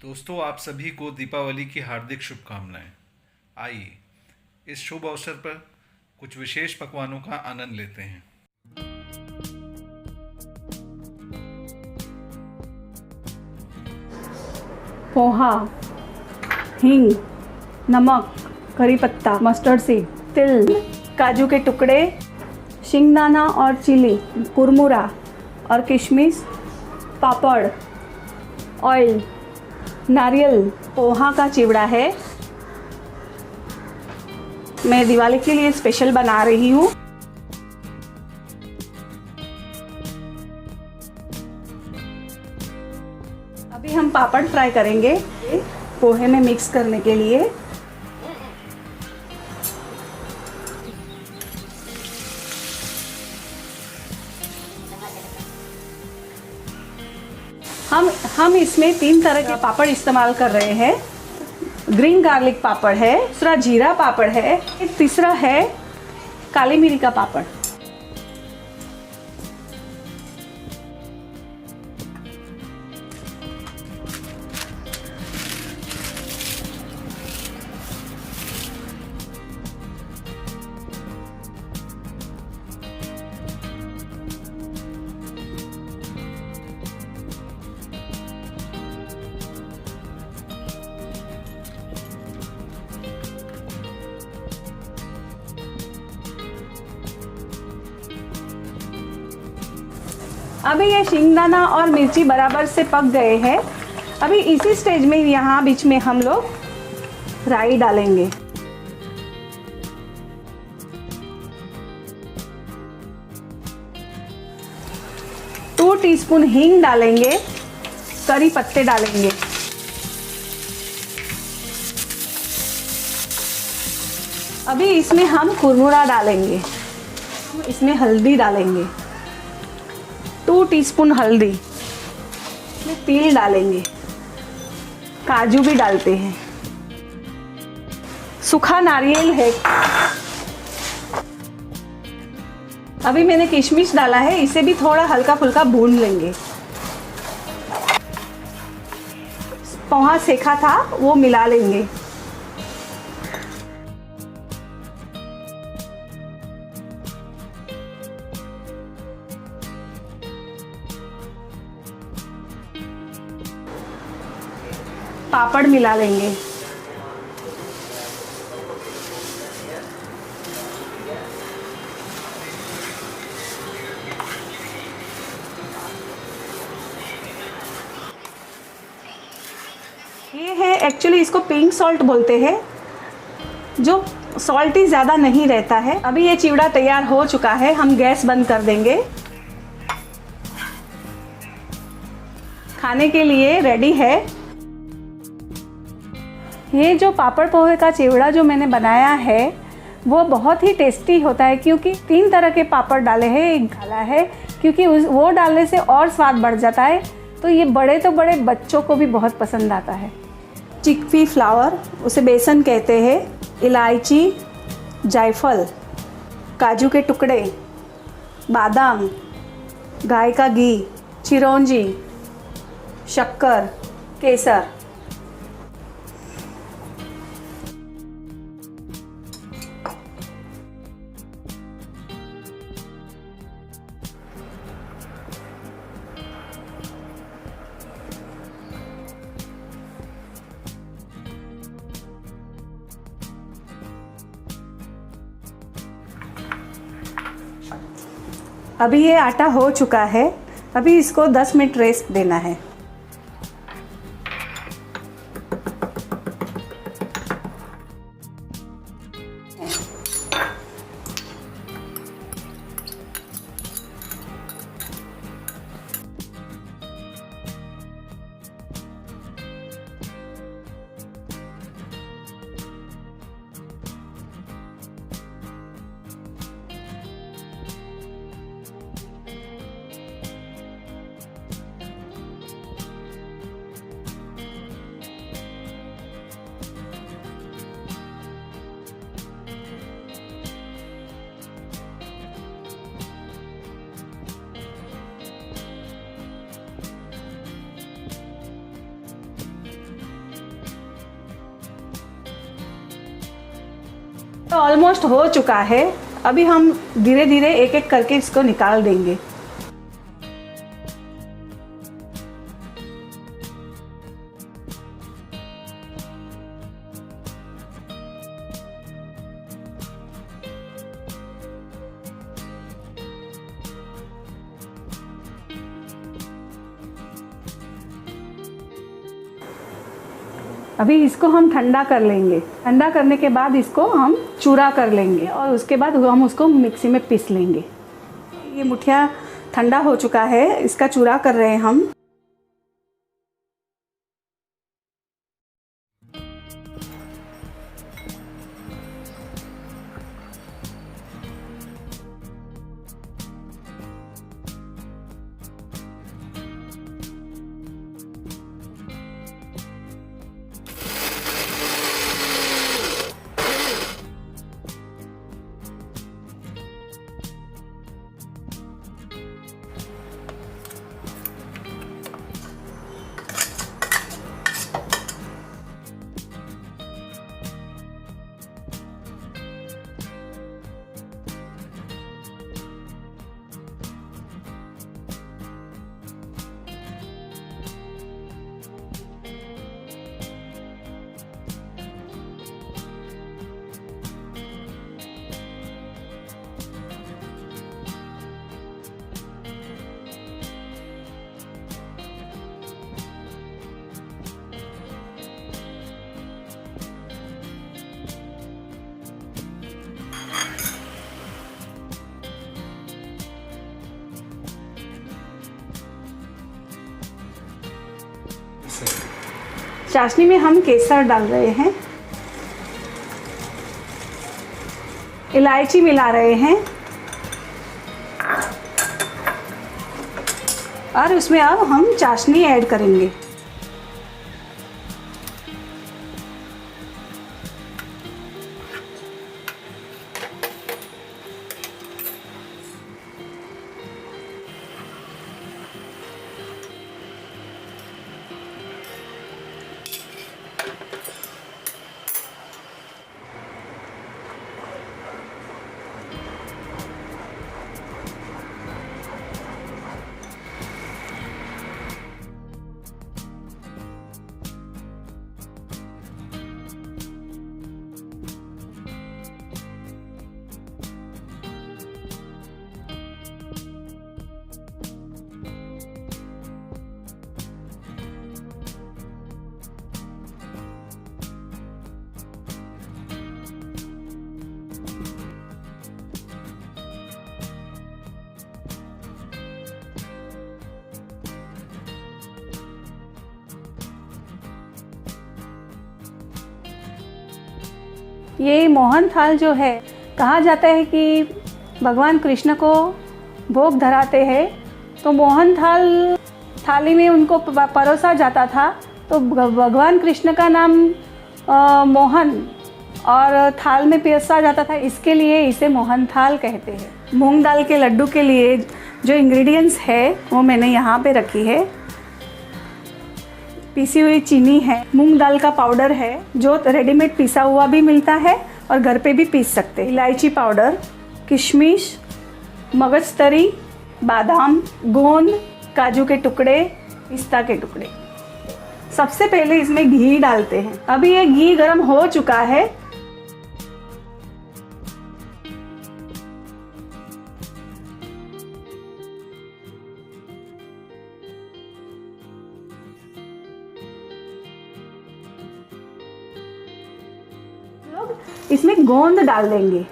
दोस्तों, आप सभी को दीपावली की हार्दिक शुभकामनाएं। आइए इस शुभ अवसर पर कुछ विशेष पकवानों का आनंद लेते हैं। पोहा, हींग, नमक, करी पत्ता, मस्टर्ड सीड, तिल, काजू के टुकड़े, शिंगदाना और चिली, कुरमुरा और किशमिश, पापड़, ऑयल, नारियल। पोहा का चिवड़ा है, मैं दिवाली के लिए स्पेशल बना रही हूँ। अभी हम पापड़ फ्राई करेंगे पोहे में मिक्स करने के लिए। हम इसमें 3 तरह के पापड़ इस्तेमाल कर रहे हैं। ग्रीन गार्लिक पापड़ है, दूसरा जीरा पापड़ है, तीसरा है काली मिरी का पापड़। अभी ये शिंगदाना और मिर्ची बराबर से पक गए हैं। अभी इसी स्टेज में यहाँ बीच में हम लोग राई डालेंगे। टू टीस्पून हींग डालेंगे, करी पत्ते डालेंगे। अभी इसमें हम कुरमुरा डालेंगे, इसमें हल्दी डालेंगे, 2 टीस्पून हल्दी, इसमें तिल डालेंगे, काजू भी डालते हैं, सूखा नारियल है। अभी मैंने किशमिश डाला है, इसे भी थोड़ा हल्का फुल्का भून लेंगे। पोहा सेका था वो मिला लेंगे। पापड़ मिला लेंगे। ये है एक्चुअली, इसको पिंक सॉल्ट बोलते हैं, जो सॉल्टी ज़्यादा नहीं रहता है। अभी ये चिवड़ा तैयार हो चुका है, हम गैस बंद कर देंगे। खाने के लिए रेडी है। ये जो पापड़ पोहे का चिवड़ा जो मैंने बनाया है वो बहुत ही टेस्टी होता है, क्योंकि 3 तरह के पापड़ डाले हैं, एक डाला है क्योंकि वो डालने से और स्वाद बढ़ जाता है। तो ये बड़े बच्चों को भी बहुत पसंद आता है। चिकपी फ्लावर, उसे बेसन कहते हैं, इलायची, जायफल, काजू के टुकड़े, बादाम, गाय का घी, चिरौंजी, शक्कर, केसर। अभी ये आटा हो चुका है। अभी इसको 10 मिनट रेस्ट देना है। तो ऑलमोस्ट हो चुका है। अभी हम धीरे धीरे एक एक करके इसको निकाल देंगे। अभी इसको हम ठंडा कर लेंगे। ठंडा करने के बाद इसको हम चूरा कर लेंगे और उसके बाद हम उसको मिक्सी में पीस लेंगे। ये मुठिया ठंडा हो चुका है, इसका चूरा कर रहे हैं हम। चाशनी में हम केसर डाल रहे हैं, इलायची मिला रहे हैं और उसमें अब हम चाशनी ऐड करेंगे। ये मोहन थाल जो है, कहा जाता है कि भगवान कृष्ण को भोग धराते हैं तो मोहन थाली में उनको परोसा जाता था, तो भगवान कृष्ण का नाम मोहन और थाल में परोसा जाता था, इसके लिए इसे मोहन थाल कहते हैं। मूंग दाल के लड्डू के लिए जो इंग्रेडिएंट्स है वो मैंने यहाँ पे रखी है। पीसी हुई चीनी है, मूंग दाल का पाउडर है जो रेडीमेड पिसा हुआ भी मिलता है और घर पे भी पीस सकते हैं, इलायची पाउडर, किशमिश, मगजतरी, बादाम, गोंद, काजू के टुकड़े, पिस्ता के टुकड़े। सबसे पहले इसमें घी डालते हैं। अभी ये घी गर्म हो चुका है। इसमें गोंद डाल देंगे।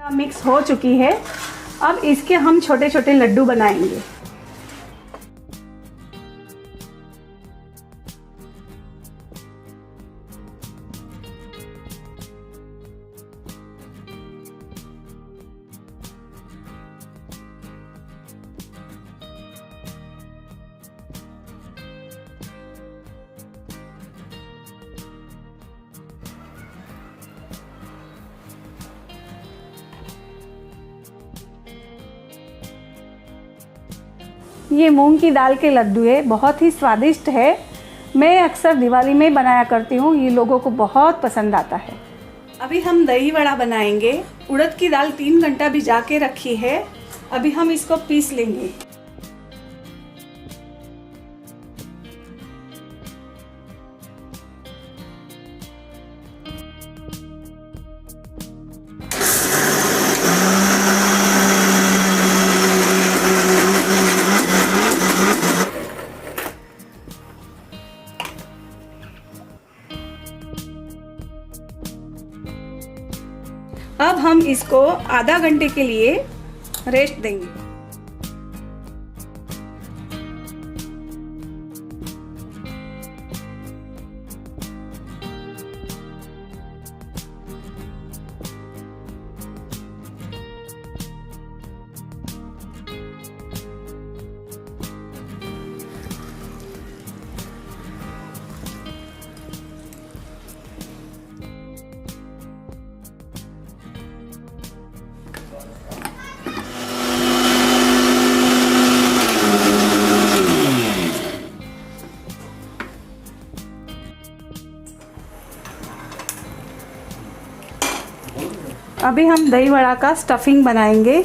मिक्स हो चुकी है। अब इसके हम छोटे छोटे लड्डू बनाएंगे। ये मूंग की दाल के लड्डू है, बहुत ही स्वादिष्ट है। मैं अक्सर दिवाली में बनाया करती हूँ, ये लोगों को बहुत पसंद आता है। अभी हम दही वड़ा बनाएंगे। उड़द की दाल 3 घंटा भिजा के रखी है। अभी हम इसको पीस लेंगे। अब हम इसको आधा घंटे के लिए रेस्ट देंगे। अभी हम दही वड़ा का स्टफिंग बनाएंगे।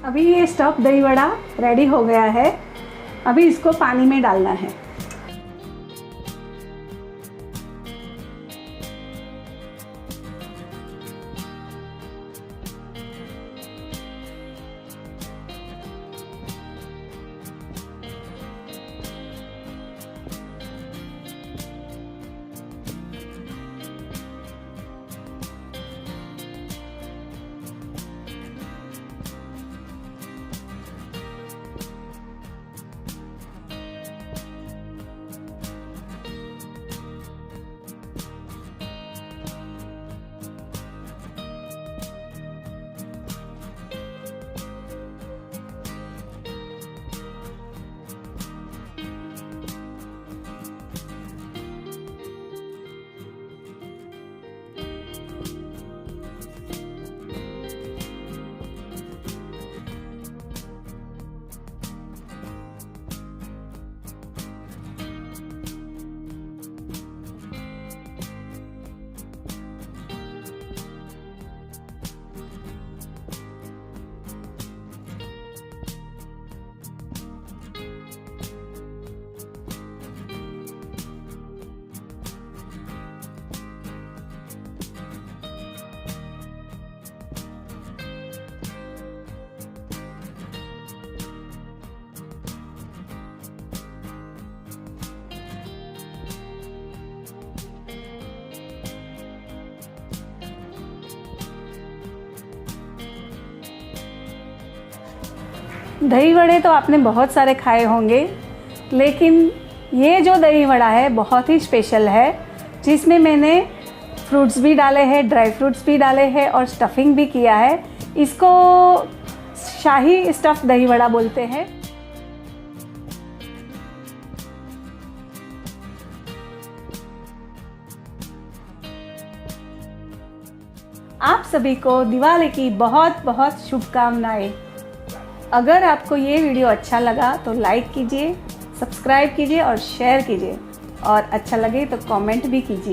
अभी ये स्टफ दही वड़ा रेडी हो गया है। अभी इसको पानी में डालना है। दही वड़े तो आपने बहुत सारे खाए होंगे, लेकिन ये जो दही वड़ा है बहुत ही स्पेशल है, जिसमें मैंने फ्रूट्स भी डाले हैं, ड्राई फ्रूट्स भी डाले हैं और स्टफिंग भी किया है। इसको शाही स्टफ़ दही वड़ा बोलते हैं। आप सभी को दिवाली की बहुत बहुत शुभकामनाएं। अगर आपको ये वीडियो अच्छा लगा तो लाइक कीजिए, सब्सक्राइब कीजिए और शेयर कीजिए, और अच्छा लगे तो कमेंट भी कीजिए।